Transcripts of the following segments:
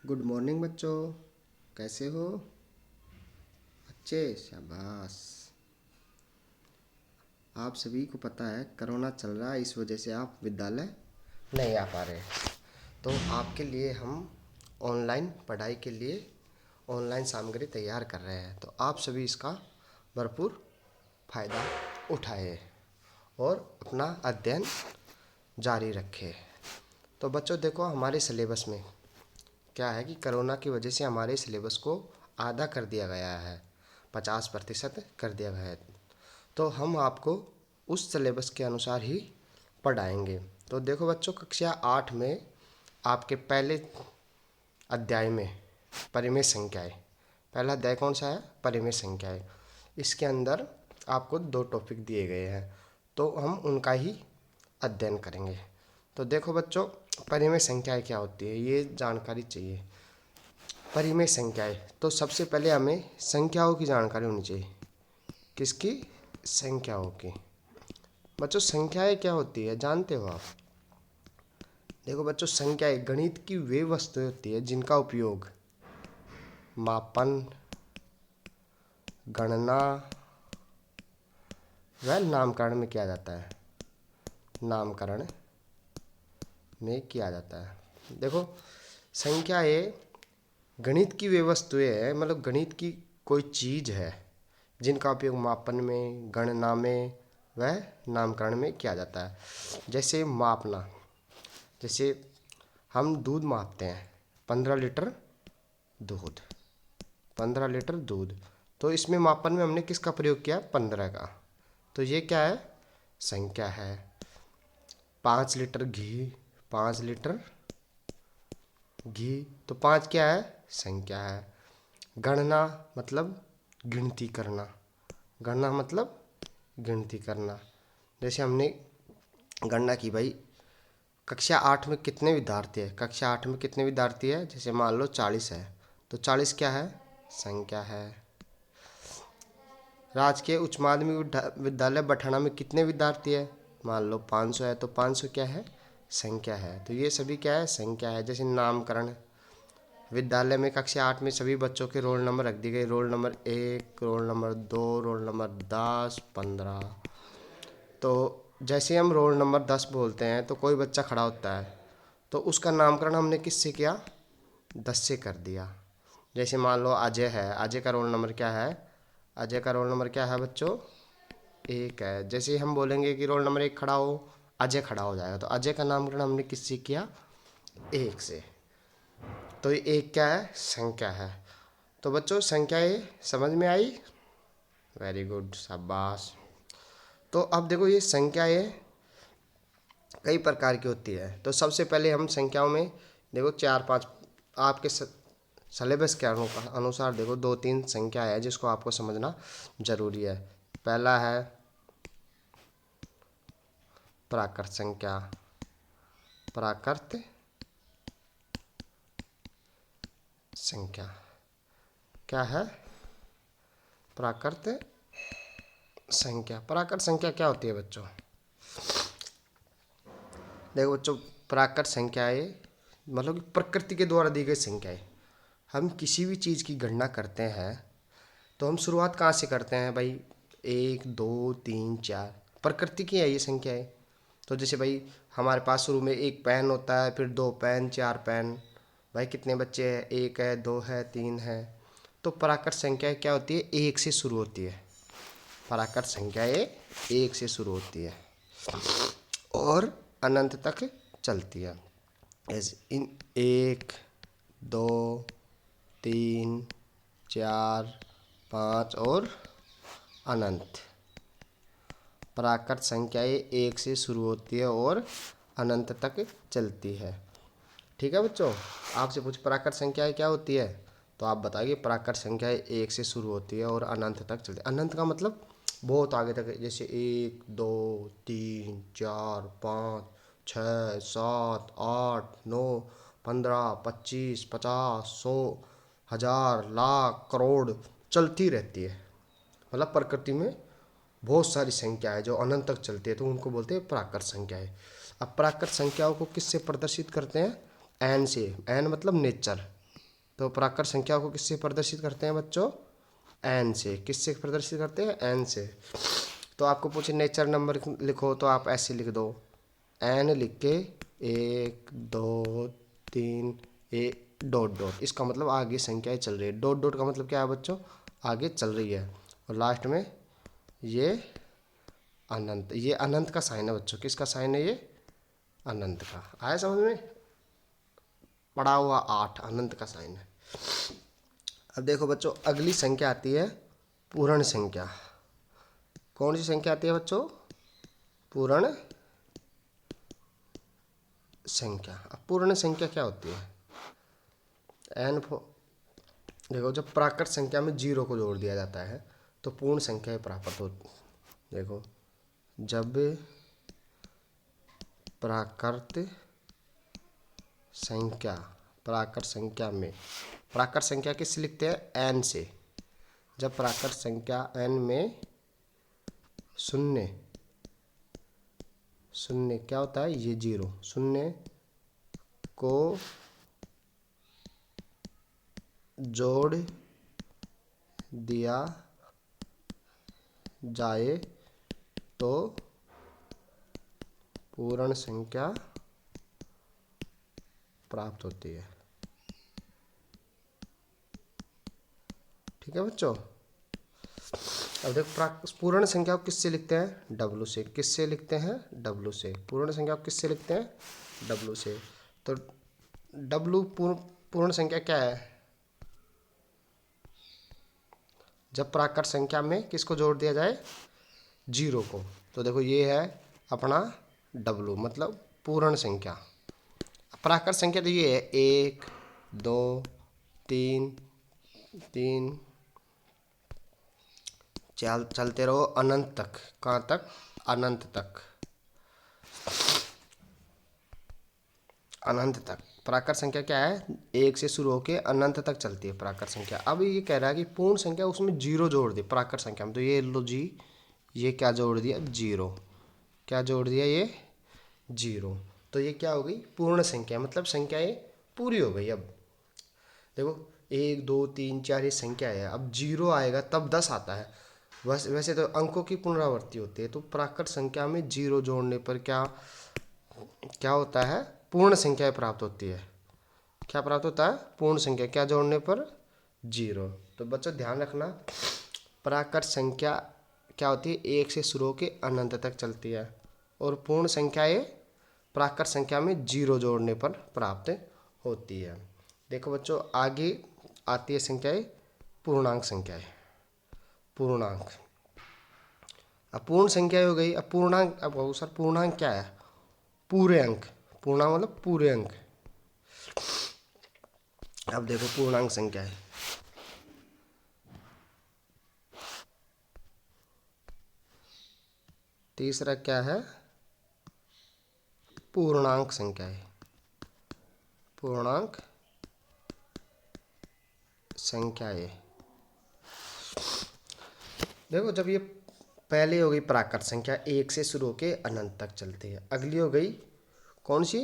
Good morning बच्चों। कैसे हो? अच्छे, शाबाश। आप सभी को पता है कोरोना चल रहा है, इस वजह से आप विद्यालय नहीं आ पा रहे। तो आपके लिए हम ऑनलाइन पढ़ाई के लिए ऑनलाइन सामग्री तैयार कर रहे हैं। तो आप सभी इसका भरपूर फ़ायदा उठाएं और अपना अध्ययन जारी रखें। तो बच्चों देखो, हमारे सिलेबस में क्या है कि कोरोना की वजह से हमारे सिलेबस को आधा कर दिया गया है, 50% कर दिया गया है। तो हम आपको उस सिलेबस के अनुसार ही पढ़ाएंगे। तो देखो बच्चों, कक्षा 8 में आपके पहले अध्याय में परिमेय संख्याएं, पहला अध्याय कौन सा है? परिमेय संख्याएं। इसके अंदर आपको 2 टॉपिक दिए गए हैं, तो हम उनका ही अध्ययन करेंगे। तो देखो बच्चों, परिमेय संख्याएं क्या होती है ये जानकारी चाहिए। परिमेय संख्याएं, तो सबसे पहले हमें संख्याओं की जानकारी होनी चाहिए। किसकी? संख्याओं की। बच्चों संख्याएं क्या होती है जानते हो आप? देखो बच्चों, संख्याएं गणित की वे वस्तुएं होती है जिनका उपयोग मापन, गणना व नामकरण में किया जाता है। नामकरण में किया जाता है। देखो, संख्याएं गणित की वे वस्तुएं है, मतलब गणित की कोई चीज़ है जिनका उपयोग मापन में, गणना में व नामकरण में किया जाता है। जैसे मापना, जैसे हम दूध मापते हैं, 15 लीटर दूध, 15 लीटर दूध। तो इसमें मापन में हमने किसका प्रयोग किया? 15 का। तो ये क्या है? संख्या है। 5 लीटर घी, 5 लीटर घी, तो 5 क्या है? संख्या है। गणना मतलब गिनती करना, गणना मतलब गिनती करना। जैसे हमने गणना की भाई, कक्षा 8 में कितने विद्यार्थी है? कक्षा 8 में कितने विद्यार्थी है? जैसे मान लो 40 है, तो 40 क्या है? संख्या है। राजकीय उच्च माध्यमिक विद्यालय बठाना में कितने विद्यार्थी है? मान लो 500 है, तो 500 क्या है? संख्या है। तो ये सभी क्या है? संख्या है। जैसे नामकरण, विद्यालय में कक्षा 8 में सभी बच्चों के रोल नंबर रख दिए गए, roll number 1, roll number 2, roll number 10, 15। तो जैसे हम रोल नंबर 10 बोलते हैं तो कोई बच्चा खड़ा होता है, तो उसका नामकरण हमने किससे किया? 10 से कर दिया। जैसे मान लो अजय है, अजय का रोल नंबर क्या है? अजय का रोल नंबर क्या है बच्चों? 1 है। जैसे हम बोलेंगे कि रोल नंबर 1 खड़ा हो, अजय खड़ा हो जाएगा, तो अजय का नामकरण हमने किससे किया? 1 से। तो ये 1 क्या है? संख्या है। तो बच्चों संख्या ये समझ में आई? वेरी गुड, शाबाश। तो अब देखो, ये संख्या ये कई प्रकार की होती है। तो सबसे पहले हम संख्याओं में देखो 4-5 आपके सिलेबस के अनुसार देखो 2-3 संख्या है जिसको आपको समझना जरूरी है। पहला है प्राकृत संख्या। प्राकृत संख्या क्या है? प्राकृत संख्या। प्राकृत संख्या क्या होती है बच्चों? देखो बच्चों, प्राकृत संख्याएं मतलब कि प्रकृति के द्वारा दी गई संख्याएं। हम किसी भी चीज़ की गणना करते हैं तो हम शुरुआत कहाँ से करते हैं भाई? 1, 2, 3, 4, प्रकृति की है ये संख्याएं। तो जैसे भाई हमारे पास शुरू में 1 पेन होता है, फिर 2 पेन, 4 पेन। भाई कितने बच्चे हैं? 1 है, 2 है, 3 है। तो प्राकृत संख्या क्या होती है? 1 से शुरू होती है। प्राकृत संख्याएं 1 से शुरू होती है और अनंत तक चलती है। ऐसे इन 1, 2, 3, 4, 5 और अनंत। प्राकृत संख्याएं 1 से शुरू होती है और अनंत तक चलती है। ठीक है बच्चों, आपसे पूछ प्राकृत संख्याएं क्या होती है, तो आप बताइए। प्राकृत संख्याएं 1 से शुरू होती है और अनंत तक चलती है। अनंत का मतलब बहुत आगे तक, जैसे 1, 2, 3, 4, 5, 6, 7, 8, 9, 15, 25, 50, 100, 1000, लाख, करोड़ चलती रहती है। मतलब प्रकृति में बहुत सारी संख्या है जो अनंत तक चलती है, तो उनको बोलते हैं प्राकृत संख्याएं। अब प्राकृत संख्याओं को किससे प्रदर्शित करते हैं? एन से। एन मतलब नेचर, तो प्राकृत संख्या को किससे प्रदर्शित करते हैं बच्चों? एन से। किससे प्रदर्शित करते हैं? एन से। तो आपको पूछे नेचर नंबर लिखो तो आप ऐसे लिख दो, एन लिख के 1 2 3 डॉट डॉट, इसका मतलब आगे संख्याएं चल रही है। डॉट डॉट का मतलब क्या है बच्चों? आगे चल रही है। और लास्ट में ये अनंत, ये अनंत का साइन है बच्चों। किसका साइन है ये? अनंत का। आया समझ में? पड़ा हुआ 8 अनंत का साइन है। अब देखो बच्चों, अगली संख्या आती है पूर्ण संख्या। कौन सी संख्या आती है बच्चों? पूर्ण संख्या। अब पूर्ण संख्या क्या होती है? देखो, जब प्राकृत संख्या में जीरो को जोड़ दिया जाता है तो पूर्ण संख्या प्राप्त होती। देखो, जब प्राकृत संख्या, प्राकृत संख्या में, प्राकृत संख्या किससे लिखते हैं? एन से। जब प्राकृत संख्या एन में शून्य, शून्य क्या होता है? ये जीरो, शून्य को जोड़ दिया जाए तो पूर्ण संख्या प्राप्त होती है। ठीक है बच्चों? अब देखो, पूर्ण संख्या को किससे लिखते हैं? डब्लू से। किससे लिखते हैं? डब्लू से। पूर्ण संख्या को किससे लिखते हैं? डब्लू से। तो डब्लू पूर्ण संख्या क्या है? जब प्राकृत संख्या में किसको जोड़ दिया जाए? जीरो को। तो देखो, ये है अपना डब्लू, मतलब पूर्ण संख्या। प्राकृत संख्या तो ये है 1 2 3 3, चलते रहो अनंत तक। कहाँ तक? अनंत तक। अनंत तक प्राकृत संख्या क्या है? 1 से शुरू होकर अनंत तक चलती है प्राकृत संख्या। अब ये कह रहा है कि पूर्ण संख्या, उसमें जीरो जोड़ दे प्राकृत संख्या में। तो ये लो जी, ये क्या जोड़ दिया? जीरो। क्या जोड़ दिया? ये जीरो। तो ये क्या हो गई? पूर्ण संख्या, मतलब संख्या ये पूरी हो गई। अब देखो, 1 2 3 4 ये संख्या है। अब जीरो आएगा तब 10 आता है। वैसे तो अंकों की पुनरावृत्ति होती है। तो प्राकृत संख्या में जीरो जोड़ने पर क्या क्या होता है? पूर्ण संख्या प्राप्त होती है। क्या प्राप्त होता है? पूर्ण संख्या। क्या जोड़ने पर? जीरो। तो बच्चों ध्यान रखना, प्राकृत संख्या क्या होती है? 1 से शुरू होकर अनंत तक चलती है। और पूर्ण संख्या ये प्राकृत संख्या में जीरो जोड़ने पर प्राप्त होती है। देखो बच्चों, आगे आती है संख्याएं पूर्णांक संख्याएं। पूर्णांक। अब पूर्ण संख्या हो गई। अब पूर्णांक, अब सर पूर्णांक क्या है? पूरे अंक। पूर्णांक मतलब पूरे अंक। अब देखो, पूर्णांक संख्या है। तीसरा क्या है? पूर्णांक संख्या है। पूर्णांक संख्या है। देखो, जब ये पहले हो गई प्राकृत संख्या, 1 से शुरू होकर अनंत तक चलती है। अगली हो गई कौन सी?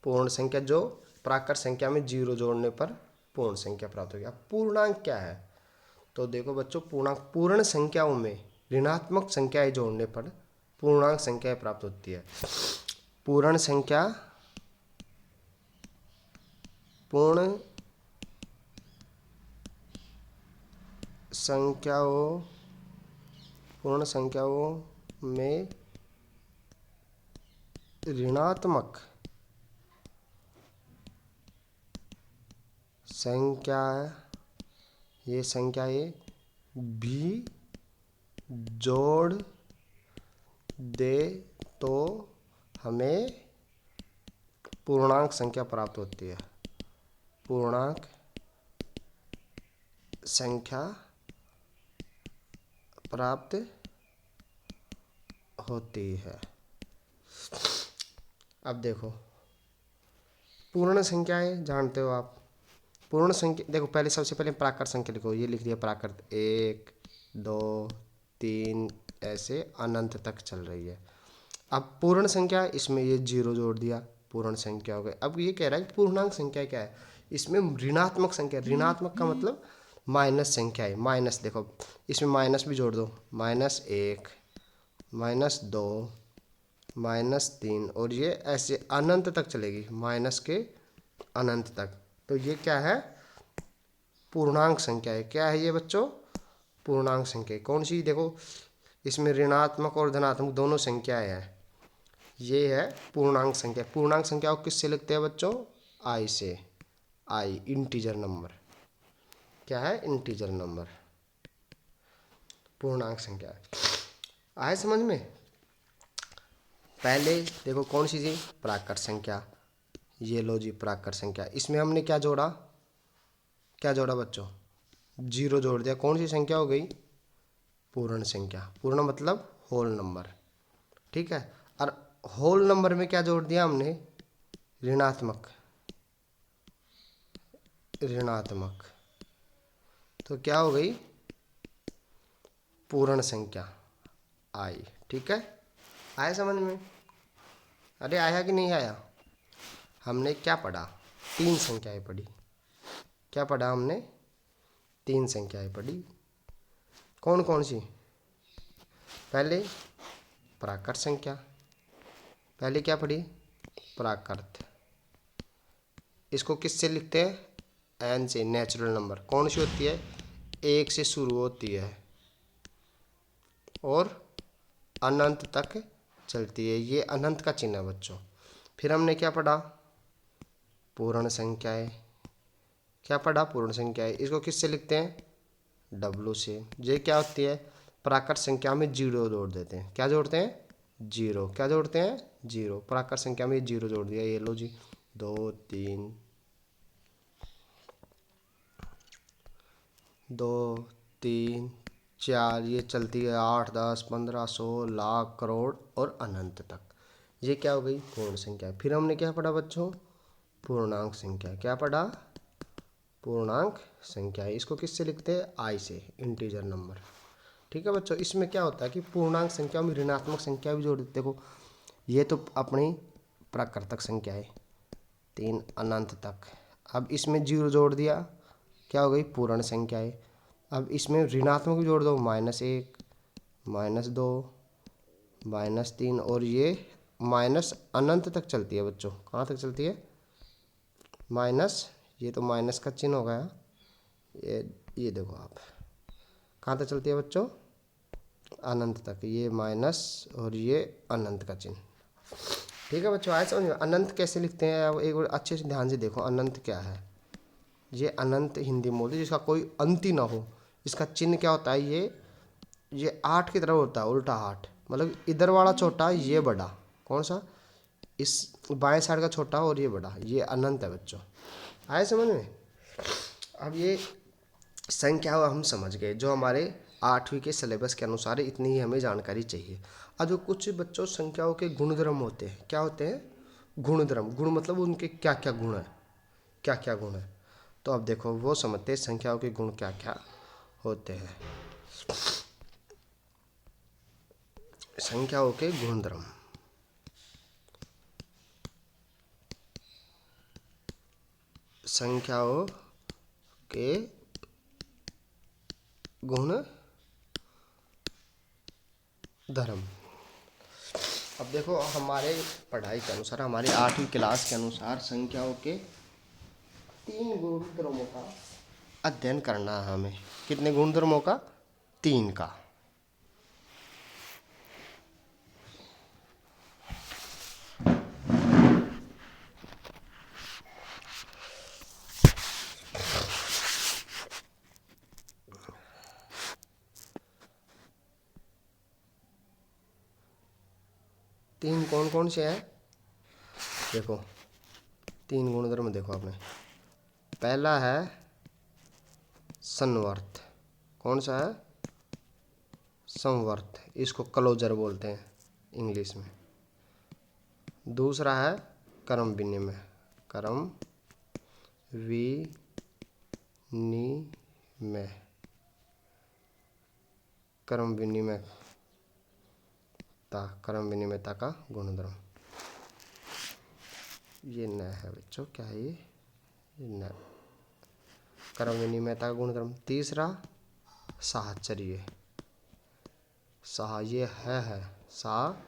पूर्ण संख्या, जो प्राकृत संख्या में जीरो जोड़ने पर पूर्ण संख्या प्राप्त हो गया। अब पूर्णांक क्या है? तो देखो बच्चों, पूर्णांक पूर्ण संख्याओं में ऋणात्मक संख्याएं जोड़ने पर पूर्णांक संख्या प्राप्त होती है। पूर्ण संख्या, पूर्ण संख्याओं, पूर्ण संख्याओं में ऋणात्मक संख्या, ये संख्याएं भी जोड़ दे तो हमें पूर्णांक संख्या प्राप्त होती है। पूर्णांक संख्या प्राप्त होती है। अब देखो, पूर्ण संख्याएं जानते हो आप। पूर्ण संख्या देखो, पहले सबसे पहले प्राकृत संख्या लिखो। ये लिख दिया प्राकृत, 1 2 3 ऐसे अनंत तक चल रही है। अब पूर्ण संख्या, इसमें ये जीरो जोड़ दिया, पूर्ण संख्या हो गई। अब ये कह रहा है कि पूर्णांक संख्या क्या है? इसमें ऋणात्मक संख्या, ऋणात्मक का मतलब माइनस संख्या है। माइनस देखो, इसमें माइनस भी जोड़ दो, -1, -2, -3, और ये ऐसे अनंत तक चलेगी, माइनस के अनंत तक। तो ये क्या है? पूर्णांक संख्या है। क्या है ये बच्चों? पूर्णांक संख्या। कौन सी? देखो, इसमें ऋणात्मक और धनात्मक दोनों संख्याएं हैं। ये है पूर्णांक संख्या। पूर्णांक संख्या को किससे लिखते हैं बच्चों? आई से। आई इंटीजर नंबर। क्या है? इंटीजर नंबर, पूर्णांक संख्या है। आए समझ में? पहले देखो कौन सी थी? प्राकृत संख्या। ये लो जी प्राकृत संख्या। इसमें हमने क्या जोड़ा? क्या जोड़ा बच्चों? जीरो जोड़ दिया। कौन सी संख्या हो गई? पूर्ण संख्या। पूर्ण मतलब होल नंबर, ठीक है। और होल नंबर में क्या जोड़ दिया हमने? ऋणात्मक। ऋणात्मक तो क्या हो गई? पूर्ण संख्या आई, ठीक है। आया समझ में? अरे आया कि नहीं आया? हमने क्या पढ़ा? 3 संख्याएं पढ़ी। क्या पढ़ा हमने? 3 संख्याएं पढ़ी। कौन कौन सी? पहले प्राकृत संख्या। पहले क्या पढ़ी? प्राकृत। इसको किससे लिखते हैं? एन से, नेचुरल नंबर। कौन सी होती है? 1 से शुरू होती है और अनंत तक चलती है। ये अनंत का चिन्ह है बच्चों। फिर हमने क्या पढ़ा? पूर्ण संख्याएं। क्या पढ़ा? पूर्ण संख्याएं। इसको किससे लिखते हैं? डब्लू से। ये क्या होती है? प्राकृत संख्या में जीरो जोड़ देते हैं। क्या जोड़ते हैं? जीरो। क्या जोड़ते हैं? जीरो। प्राकृत संख्या में जीरो जोड़ दिया। ये लो जी, 2 3, 2 3 4, ये चलती है 8 10 15 100 लाख करोड़ और अनंत तक। ये क्या हो गई? पूर्ण संख्या। फिर हमने क्या पढ़ा बच्चों? पूर्णांक संख्या। क्या पढ़ा? पूर्णांक संख्या। इसको किससे लिखते हैं? आई से, इंटीजर नंबर, ठीक है बच्चों। इसमें क्या होता है कि पूर्णांक संख्या में ऋणात्मक संख्या भी जोड़ देते। देखो, ये तो अपनी प्राकृतिक संख्या है, 3 अनंत तक। अब इसमें जीरो जोड़ दिया, क्या हो गई? पूर्ण संख्या है। अब इसमें ऋणात्मक भी जोड़ दो, -1, -2, -3, और ये माइनस अनंत तक चलती है बच्चों। कहाँ तक चलती है? माइनस, ये तो माइनस का चिन्ह हो गया। ये देखो आप, कहाँ तक चलती है बच्चों? अनंत तक। ये माइनस और ये अनंत का चिन्ह, ठीक है बच्चों। आए समझ में? अनंत कैसे लिखते हैं? अब एक बार अच्छे से ध्यान से देखो, अनंत क्या है। ये अनंत हिंदी में बोलते हैं जिसका कोई अंत ही ना हो। इसका चिन्ह क्या होता है? ये 8 की तरह होता है, उल्टा 8। मतलब इधर वाला छोटा, ये बड़ा। कौन सा? इस बाएं साइड का छोटा और ये बड़ा। ये अनंत है बच्चों। आए समझ में? अब ये संख्या हम समझ गए, जो हमारे 8वीं के सिलेबस के अनुसार है, इतनी ही हमें जानकारी चाहिए। अब जो कुछ बच्चों संख्याओं के गुणधर्म होते हैं, क्या होते हैं? गुणधर्म। गुण मतलब उनके क्या क्या गुण है, क्या क्या गुण है। तो अब देखो वो समझते हैं संख्याओं के गुण क्या क्या होते हैं। संख्याओं के गुणधर्म। संख्याओं के गुण धर्म। अब देखो हमारे पढ़ाई के अनुसार, हमारी 8वीं क्लास के अनुसार संख्याओं के 3 गुणधर्मों का अध्ययन करना है हमें। कितने गुणधर्मों का? 3 का। तीन कौन कौन से हैं? देखो 3 गुणधर्म देखो आपने। पहला है संवर्त। कौन सा है? संवर्त। इसको क्लोजर बोलते हैं इंग्लिश में। दूसरा है क्रम विनिमय। क्रम विनिमय। क्रम विनिमयता। क्रम विनिमयता का गुणधर्म। ये न है बच्चों, क्या है ये? न क्रम विनिमयता का गुणक्रम। तीसरा साहचर्य, साह ये है साहचर्य,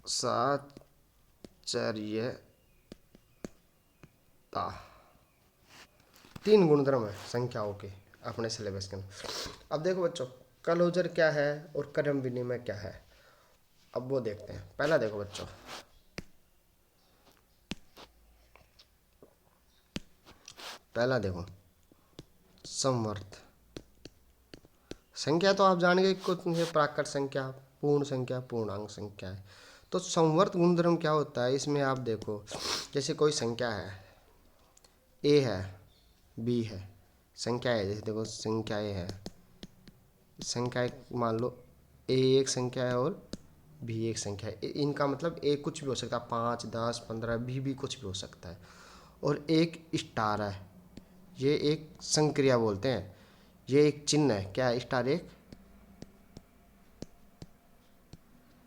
साहचर्यता। 3 गुणधर्म है संख्याओं के अपने सिलेबस के अंदर। अब देखो बच्चों, क्लोजर क्या है और क्रम विनिमय क्या है, अब वो देखते हैं। पहला देखो बच्चों, पहला देखो संवर्त संख्या। तो आप जान गए कुछ है, प्राकृत संख्या, पूर्ण संख्या, पूर्णांक संख्या है। तो संवर्त गुणधर्म क्या होता है, इसमें आप देखो, जैसे कोई संख्या है, ए है, बी है, संख्या है, जैसे देखो संख्याएं है, संख्या मान लो ए एक संख्या है और बी एक संख्या है। इनका मतलब ए कुछ भी हो सकता है, 5, 10, 15, भी कुछ भी हो सकता है। और एक स्टार है, ये एक संक्रिया बोलते हैं, ये एक चिन्ह है। क्या है स्टार? एक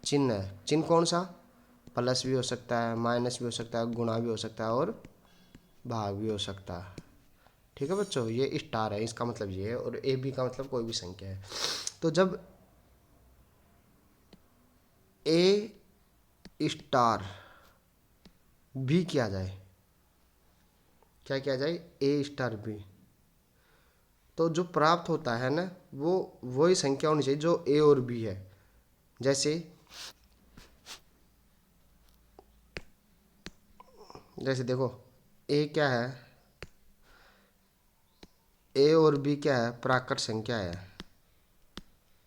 चिन्ह है। चिन्ह कौन सा? प्लस भी हो सकता है, माइनस भी हो सकता है, गुणा भी हो सकता है और भाग भी हो सकता है। ठीक है बच्चों, ये स्टार है, इसका मतलब ये है। और ए बी का मतलब कोई भी संख्या है। तो जब ए स्टार बी किया जाए, क्या किया जाए? ए स्टार बी, तो जो प्राप्त होता है ना, वो वही संख्या होनी चाहिए जो ए और बी है। जैसे जैसे देखो, ए क्या है? ए और बी क्या है? प्राकृत संख्या है,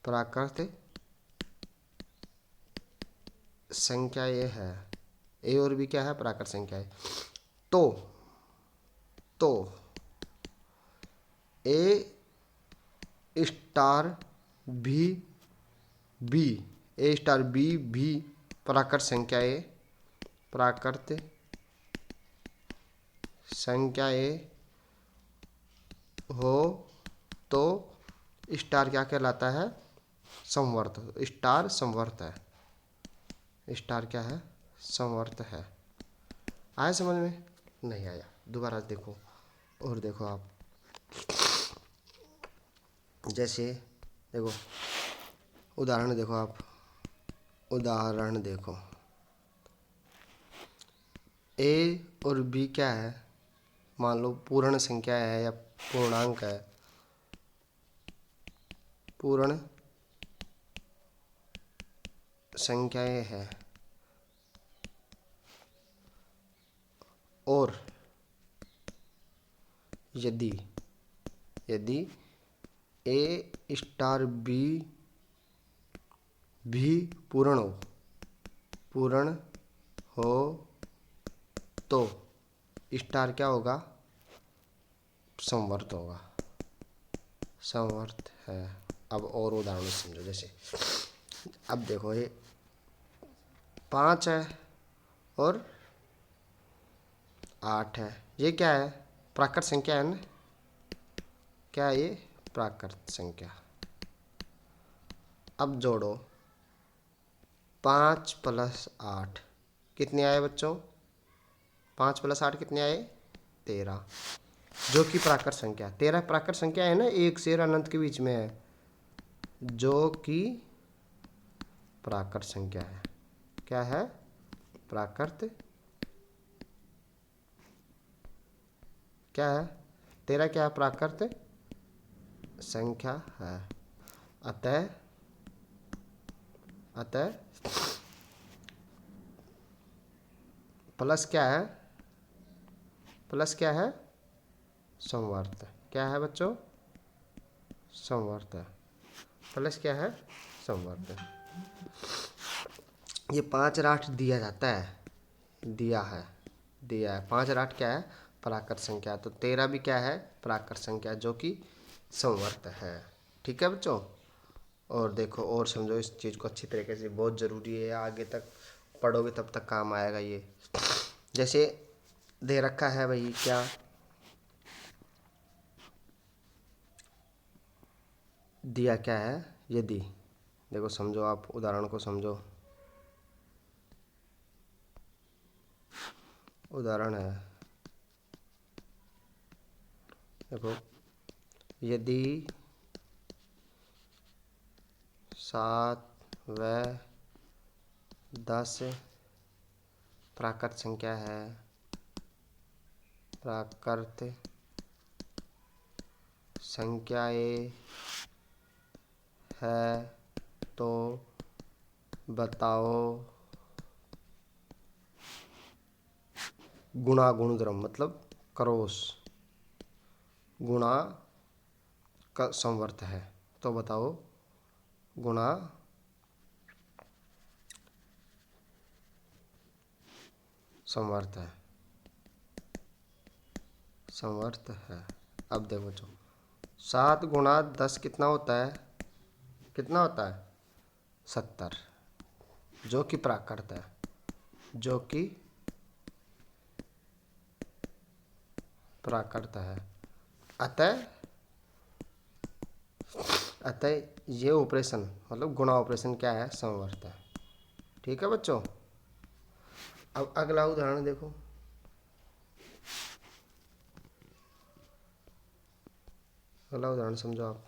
प्राकृत संख्या ये है। ए और बी क्या है? प्राकृत संख्या है। तो ए स्टार भी बी, ए स्टार बी भी प्राकृत संख्या है, प्राकृत संख्या ए हो तो स्टार क्या कहलाता है? समवर्त। स्टार समवर्त है, स्टार क्या है? समवर्त है। आया समझ में? नहीं आया, दोबारा देखो। और देखो आप, जैसे देखो उदाहरण देखो आप, उदाहरण देखो, ए और बी क्या है? मान लो पूर्ण संख्या है या पूर्णांक है, पूर्ण संख्याएं है। और यदि यदि ए स्टार बी भी पूर्ण हो तो स्टार क्या होगा? समवर्त होगा, समवर्त है। अब और उदाहरण समझो। जैसे अब देखो, ये 5 है और 8 है, ये क्या है? प्राकृत संख्या है ना? क्या है ये? प्राकृत संख्या। अब जोड़ो, 5 + 8 कितने आए बच्चों? 5 + 8 कितने आए? 13, जो कि प्राकृत संख्या। 13 प्राकृत संख्या है ना, 1 से अनंत के बीच में है, जो कि प्राकृत संख्या है। क्या है? प्राकृत क्या है? 13 क्या है? प्राकृत संख्या है। अतः प्लस क्या है? प्लस क्या है? समवर्त। क्या है बच्चों? समवर्त। प्लस क्या है? समवर्त। ये 5 और 8 दिया जाता है, दिया है 5 और 8 क्या है? प्राकृत संख्या। तो 13 भी क्या है? प्राकृत संख्या, जो कि समवर्त है। ठीक है बच्चों? और देखो और समझो इस चीज़ को अच्छी तरीके से, बहुत ज़रूरी है, आगे तक पढ़ोगे तब तक काम आएगा ये। जैसे दे रखा है भाई, क्या दिया? क्या है? देखो समझो, आप उदाहरण को समझो। उदाहरण है, देखो, यदि 7 व 10 प्राकृत संख्या है, प्राकृत संख्याएं है, तो बताओ गुणा गुणधर्म, मतलब क्रॉस गुणा का संवर्त है, तो बताओ गुणा संवर्त है, संवर्त है। अब देखो बच्चों, 7 गुणा 10 कितना होता है, कितना होता है 70, जो कि प्राकृत है, जो कि प्राकृत है। अतः अतः ये ऑपरेशन, मतलब गुणा ऑपरेशन क्या है, संवर्त है। ठीक है बच्चों। अब अगला उदाहरण देखो। अगला उदाहरण समझो आप।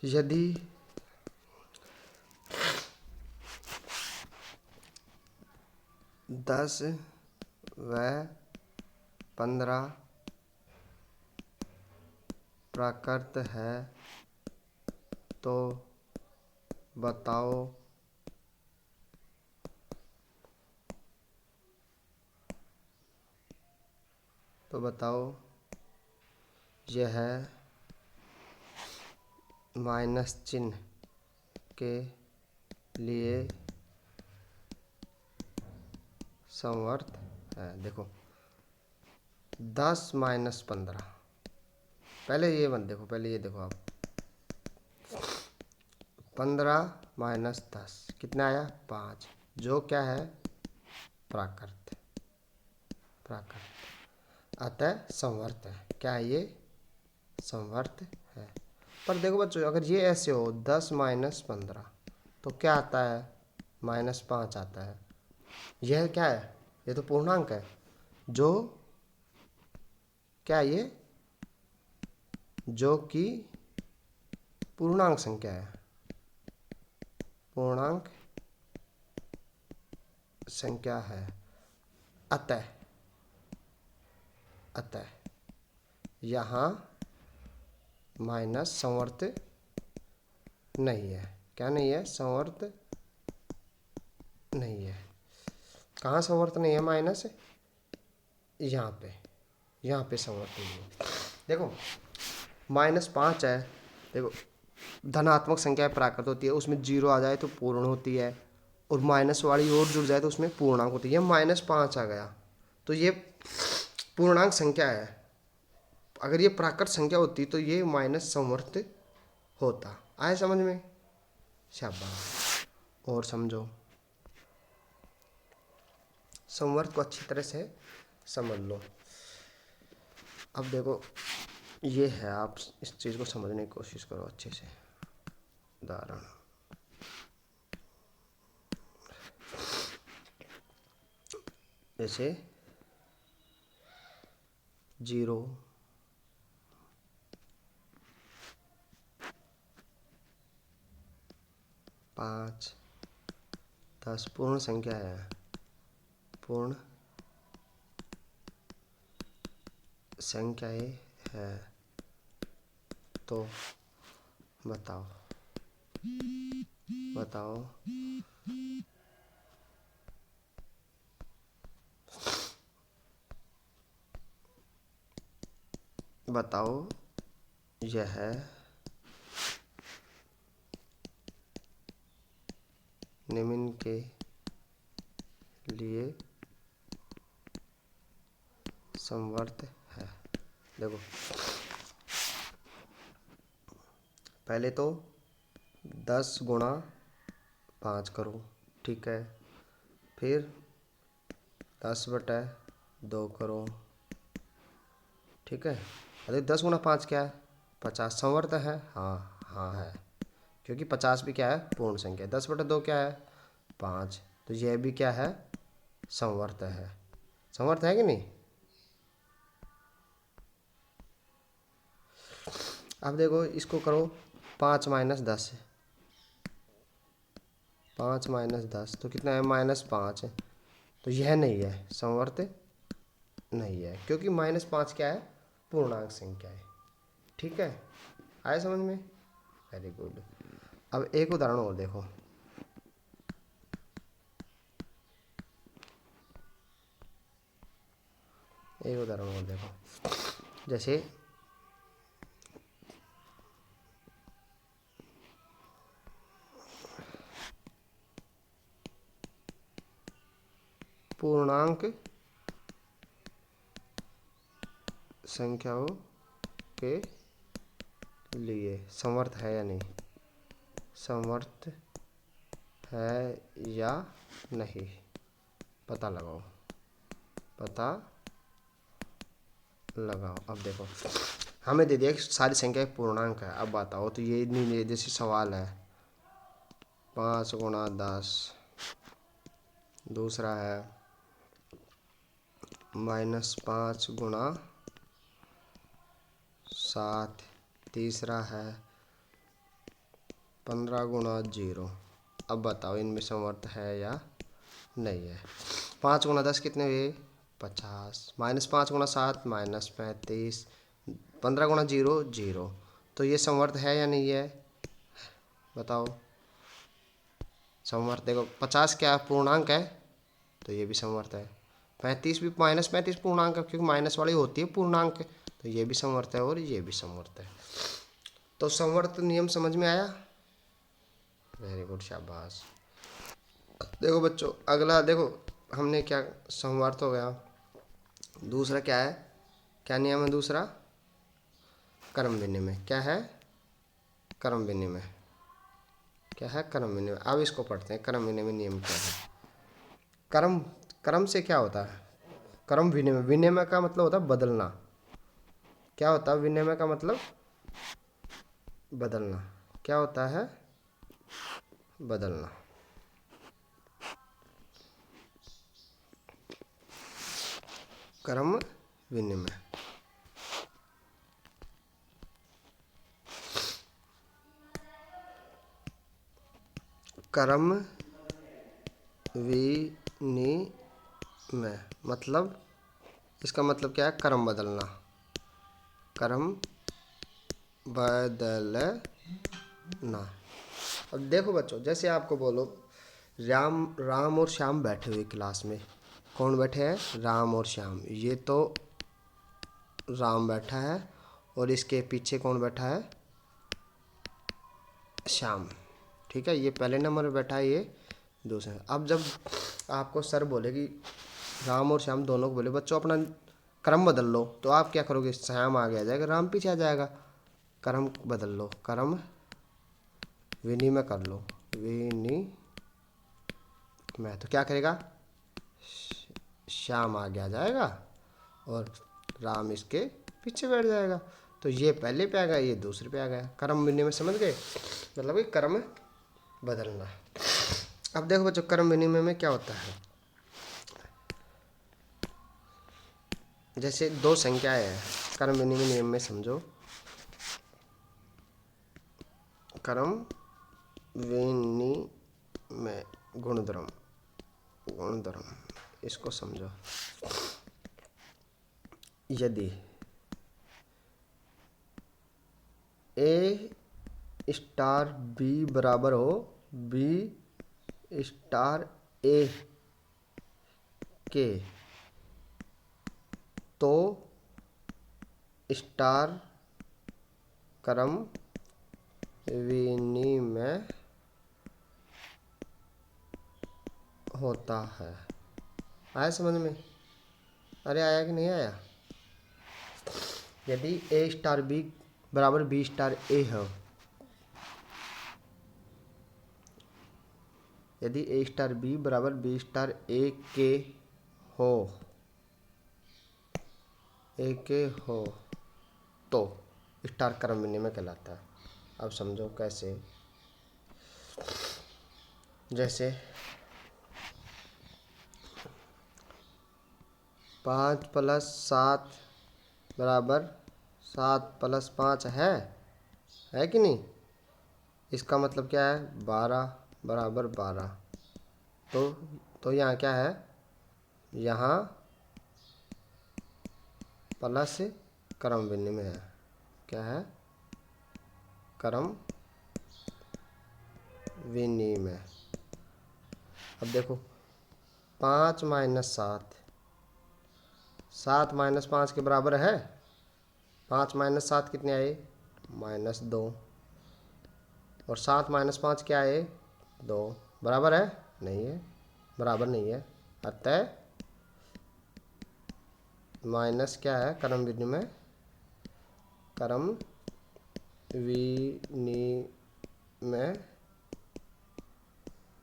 यदि 10 व 15 प्राकृत है, तो बताओ यह माइनस चिन्ह के लिए संवर्त है। देखो 10 माइनस 15, पहले ये मत देखो, पहले ये देखो आप, 15 माइनस 10 कितना आया 5, जो क्या है प्राकृत, प्राकृत, अतः संवर्त है। क्या है ये, संवर्त है। पर देखो बच्चों, अगर ये ऐसे हो 10 माइनस 15, तो क्या आता है -5 आता है। यह क्या है, ये तो पूर्णांक है, जो क्या है ये, जो कि पूर्णांक संख्या है, पूर्णांक संख्या है। अतः अतः यहाँ माइनस संवर्त नहीं है। क्या नहीं है, संवर्त नहीं है। कहाँ संवर्त नहीं है माइनस, यहाँ पे संवर्त नहीं है। देखो -5 है, देखो धनात्मक संख्या प्राकृत होती है, उसमें 0 आ जाए तो पूर्ण होती है, और माइनस वाली और जुड़ जाए तो उसमें पूर्णांक होती है। -5 आ गया तो ये पूर्णांक संख्या है। अगर ये प्राकृत संख्या होती तो ये माइनस संवर्त होता। आए समझ में, शाबाश। और समझो, संवर्त को अच्छी तरह से समझ लो। अब देखो ये है, आप इस चीज़ को समझने की कोशिश करो अच्छे से। उदाहरण, जैसे 0 5 10 पूर्ण संख्या है, पूर्ण संख्याएं है, तो बताओ बताओ बताओ यह निम्न के लिए संवर्त है। देखो पहले तो 10 गुणा 5 करो, ठीक है, फिर 10/2 करो, ठीक है। अरे 10 × 5 क्या है? 50। संवर्त है? हाँ हाँ है, क्योंकि 50 भी क्या है? पूर्ण संख्या। 10/2 क्या है? 5। तो यह भी क्या है? संवर्त है। संवर्त है कि नहीं? अब देखो इसको करो 5 - 10। 5 - 10 तो कितना है? -5 है। तो यह नहीं है, संवर्त नहीं है, क्योंकि -5 क्या है? पूर्णांक संख्या है। ठीक है, आया समझ में? Very good. अब एक उदाहरण और देखो। एक उदाहरण और देखो, जैसे पूर्णांक संख्याओं के लिए समर्थ है या नहीं? समर्थ है या नहीं, पता लगाओ, पता लगाओ। अब देखो हमें दे दिया कि सारी संख्या एक पूर्णांक है। अब बताओ, तो ये नहीं, जैसे सवाल है 5 × 10, दूसरा है -5 × 7, तीसरा है 15 × 0। अब बताओ इनमें समर्थ है या नहीं है? 5 × 10 कितने हुए? 50। -5 × 7 -35। 15 × 0 0। तो ये समर्थ है या नहीं है? बताओ। समवर्त देखो, 50 क्या पूर्णांक है, तो ये भी समवर्त है। 35 भी, -35 पूर्णांक है, क्योंकि माइनस वाली होती है पूर्णांक, तो ये भी समवर्त है और ये भी समवर्त है। तो समवर्त नियम समझ में आया? वेरी गुड, शाबाश। देखो बच्चों, अगला देखो, हमने क्या समवर्त हो गया। दूसरा क्या है? क्या नियम है दूसरा? कर्म विनिमय। क्या है? कर्म विनिमय। क्या है? कर्म विनिमय। अब इसको पढ़ते हैं, कर्म विनिमय नियम क्या है। कर्म, कर्म से क्या होता है? कर्म विनिमय, विनिमय का मतलब होता है बदलना। क्या होता है विनिमय का मतलब? बदलना। क्या होता है? बदलना। कर्म विनिमय। कर्म विनिमय मतलब, इसका मतलब क्या है? कर्म बदलना, कर्म बदलना। अब देखो बच्चों, जैसे आपको बोलो राम और श्याम बैठे हुए क्लास में। कौन बैठे हैं? राम और श्याम। ये तो राम बैठा है और इसके पीछे कौन बैठा है? श्याम। ठीक है, ये पहले नंबर पे बैठा है, ये दूसरे। अब जब आपको सर बोले कि राम और श्याम दोनों को बोले बच्चों अपना क्रम बदल लो, तो आप क्या करोगे? श्याम आगे आ जाएगा, राम पीछे आ जाएगा। क्रम बदल लो, क्रम विनिमय कर लो, विनिमय। तो क्या करेगा? श्याम आगे आ जाएगा और राम इसके पीछे बैठ जाएगा। तो ये पहले पे आ गया, ये दूसरे पे आ गया। कर्म विनिमय समझ गए? मतलब कि कर्म बदलना। अब देखो बच्चों, कर्म विनिमय में क्या होता है? जैसे दो संख्याएं हैं, कर्म विनिमय नियम में समझो। कर्म विनिमय गुणधर्म, गुणधर्म इसको समझो। यदि ए स्टार बी बराबर हो बी स्टार ए के, तो स्टार कर्म विनिमय होता है। आया समझ में? अरे आया कि नहीं आया? यदि ए स्टार बी बराबर बी स्टार ए हो, यदि ए स्टार बी बराबर बी स्टार ए के हो, एक हो तो स्टार क्रम विनिमय कहलाता है। अब समझो कैसे। जैसे 5 + 7 बराबर 7 + 5 है कि नहीं। इसका मतलब क्या है, 12 बराबर 12। तो यहाँ क्या है, यहाँ प्लस क्रम विनिमय है। क्या है, क्रम विनिमय। अब देखो 5 - 7, 7 - 5 के बराबर है। 5 - 7 कितने आए, -2। और 7 - 5 क्या है, 2। बराबर है, नहीं है, बराबर नहीं है। अतः माइनस क्या है, क्रम विनिमय, क्रम विनिमय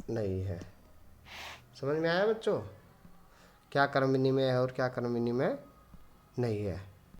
नहीं है। समझ में आया बच्चों, क्या क्रम विनिमय है और क्या क्रम विनिमय नहीं है।